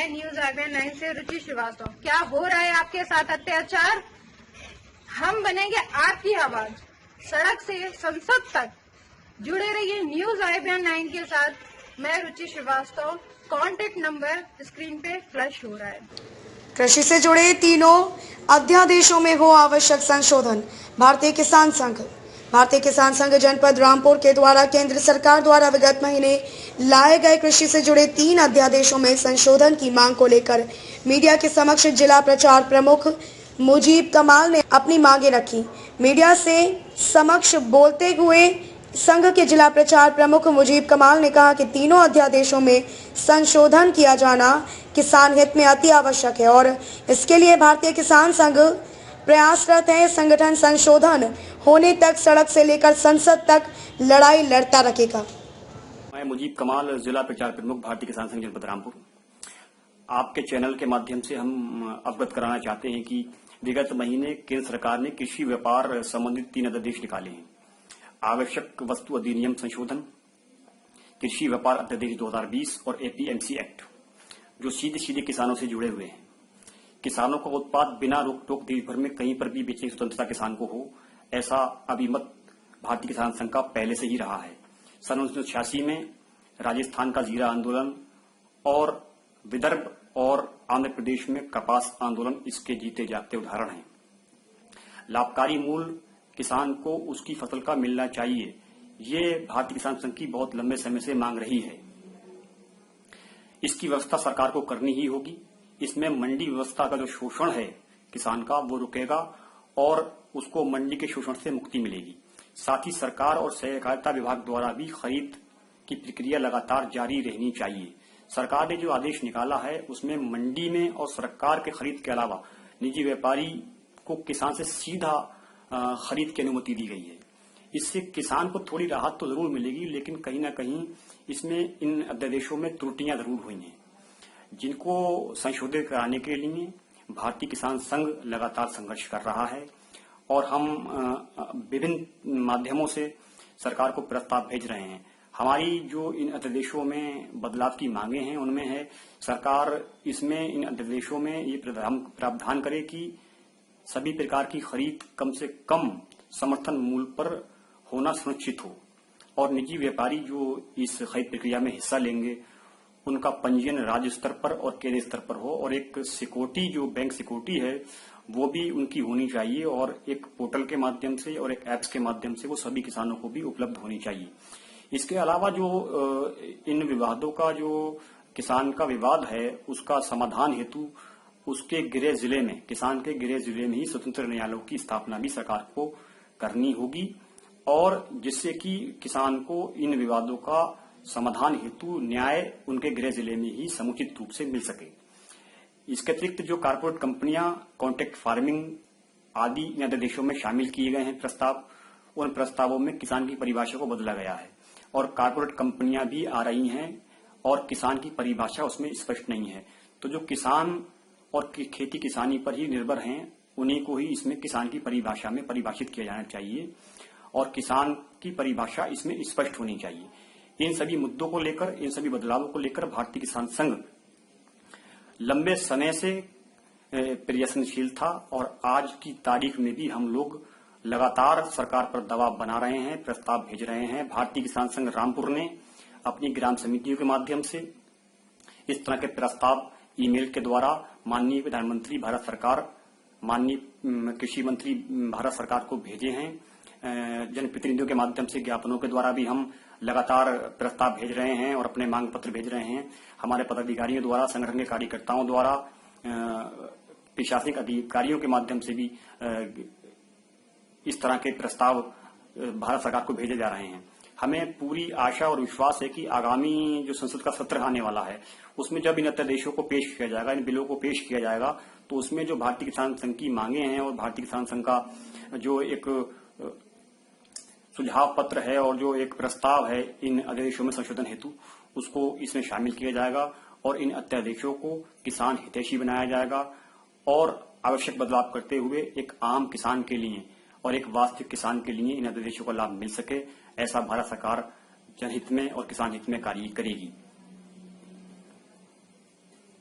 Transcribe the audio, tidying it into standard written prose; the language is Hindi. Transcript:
मैं न्यूज IBN 9 से रुचि श्रीवास्तव। क्या हो रहा है आपके साथ अत्याचार? हम बनेंगे आपकी आवाज, सड़क से संसद तक। जुड़े रहिए न्यूज IBN 9 के साथ। मैं रुचि श्रीवास्तव। कॉन्टेक्ट नंबर स्क्रीन पे फ्लैश हो रहा है। कृषि से जुड़े तीनों अध्यादेशों में हो आवश्यक संशोधन। भारतीय किसान संघ जनपद रामपुर के द्वारा केंद्र सरकार द्वारा विगत महीने लाए गए कृषि से जुड़े 3 अध्यादेशों में संशोधन की मांग को लेकर मीडिया के समक्ष जिला प्रचार प्रमुख मुजीब कमाल ने अपनी मांगे रखी। मीडिया से समक्ष बोलते हुए संघ के जिला प्रचार प्रमुख मुजीब कमाल ने कहा कि तीनों अध्यादेशों में संशोधन किया जाना किसान हित में अति आवश्यक है और इसके लिए भारतीय किसान संघ प्रयासरत है। संगठन संशोधन होने तक सड़क से लेकर संसद तक लड़ाई लड़ता रहेगा। मैं मुजीब कमाल, जिला प्रचार प्रमुख, भारतीय किसान संघ जनपद रामपुर। आपके चैनल के माध्यम से हम अवगत कराना चाहते हैं कि विगत महीने केंद्र सरकार ने कृषि व्यापार संबंधित 3 अध्यादेश निकाले हैं। आवश्यक वस्तु अधिनियम संशोधन, कृषि व्यापार अध्यादेश 2020 और APMC एक्ट, जो सीधे किसानों से जुड़े हुए हैं। किसानों का उत्पाद बिना रोक टोक देश भर में कहीं पर भी बेचने की स्वतंत्रता किसान को हो, ऐसा अभिमत भारतीय किसान संघ का पहले से ही रहा है। सन 1986 में राजस्थान का जीरा आंदोलन और विदर्भ और आंध्र प्रदेश में कपास आंदोलन इसके जीते जागते उदाहरण हैं। लाभकारी मूल्य किसान को उसकी फसल का मिलना चाहिए, ये भारतीय किसान संघ की बहुत लंबे समय से मांग रही है। इसकी व्यवस्था सरकार को करनी ही होगी। इसमें मंडी व्यवस्था का जो शोषण है किसान का, वो रुकेगा और उसको मंडी के शोषण से मुक्ति मिलेगी। साथ ही सरकार और सहकारिता विभाग द्वारा भी खरीद की प्रक्रिया लगातार जारी रहनी चाहिए। सरकार ने जो आदेश निकाला है उसमें मंडी में और सरकार के खरीद के अलावा निजी व्यापारी को किसान से सीधा खरीद की अनुमति दी गई है। इससे किसान को थोड़ी राहत तो जरूर मिलेगी, लेकिन कहीं ना कहीं इसमें इन अध्यादेशों में त्रुटियां जरूर हुई हैं, जिनको संशोधित कराने के लिए भारतीय किसान संघ लगातार संघर्ष कर रहा है और हम विभिन्न माध्यमों से सरकार को प्रस्ताव भेज रहे हैं। हमारी जो इन अध्यादेशों में बदलाव की मांगे हैं उनमें है सरकार इसमें इन अध्यादेशों में ये प्रावधान करे कि सभी प्रकार की खरीद कम से कम समर्थन मूल्य पर होना सुनिश्चित हो और निजी व्यापारी जो इस खरीद प्रक्रिया में हिस्सा लेंगे उनका पंजीयन राज्य स्तर पर और केंद्रीय स्तर पर हो और एक सिक्योरिटी जो बैंक सिक्योरिटी है वो भी उनकी होनी चाहिए और एक पोर्टल के माध्यम से और एक ऐप्स के माध्यम से वो सभी किसानों को भी उपलब्ध होनी चाहिए। इसके अलावा जो इन विवादों का जो किसान का विवाद है उसका समाधान हेतु उसके गृह जिले में, किसान के गृह जिले में ही स्वतंत्र न्यायालयों की स्थापना भी सरकार को करनी होगी और जिससे कि किसान को इन विवादों का समाधान हेतु न्याय उनके गृह जिले में ही समुचित रूप से मिल सके। इसके अतिरिक्त जो कारपोरेट कंपनियां कॉन्ट्रैक्ट फार्मिंग आदि इन अध्यादेशों में शामिल किए गए हैं प्रस्ताव, उन प्रस्तावों में किसान की परिभाषा को बदला गया है और कारपोरेट कंपनियां भी आ रही हैं और किसान की परिभाषा उसमें स्पष्ट नहीं है। तो जो किसान और खेती किसानी पर ही निर्भर हैं उन्हीं को ही इसमें किसान की परिभाषा में परिभाषित किया जाना चाहिए और किसान की परिभाषा इसमें स्पष्ट होनी चाहिए। इन सभी मुद्दों को लेकर, इन सभी बदलावों को लेकर भारतीय किसान संघ लंबे समय से प्रयत्नशील था और आज की तारीख में भी हम लोग लगातार सरकार पर दबाव बना रहे हैं, प्रस्ताव भेज रहे हैं। भारतीय किसान संघ रामपुर ने अपनी ग्राम समितियों के माध्यम से इस तरह के प्रस्ताव ईमेल के द्वारा माननीय प्रधानमंत्री भारत सरकार, माननीय कृषि मंत्री भारत सरकार को भेजे हैं। जनप्रतिनिधियों के माध्यम से ज्ञापनों के द्वारा भी हम लगातार प्रस्ताव भेज रहे हैं और अपने मांग पत्र भेज रहे हैं। हमारे पदाधिकारियों द्वारा, संगठन के कार्यकर्ताओं द्वारा, प्रशासनिक अधिकारियों के माध्यम से भी इस तरह के प्रस्ताव भारत सरकार को भेजे जा रहे हैं। हमें पूरी आशा और विश्वास है कि आगामी जो संसद का सत्र आने वाला है उसमें जब इन अध्यादेशों को पेश किया जाएगा, इन बिलों को पेश किया जाएगा, तो उसमें जो भारतीय किसान संघ की मांगे हैं और भारतीय किसान संघ का जो एक सुझाव पत्र है और जो एक प्रस्ताव है इन अध्यादेशों में संशोधन हेतु, उसको इसमें शामिल किया जाएगा और इन अध्यादेशों को किसान हितैषी बनाया जाएगा और आवश्यक बदलाव करते हुए एक आम किसान के लिए और एक वास्तविक किसान के लिए इन अध्यादेशों का लाभ मिल सके, ऐसा भारत सरकार जनहित में और किसान हित में कार्य करेगी।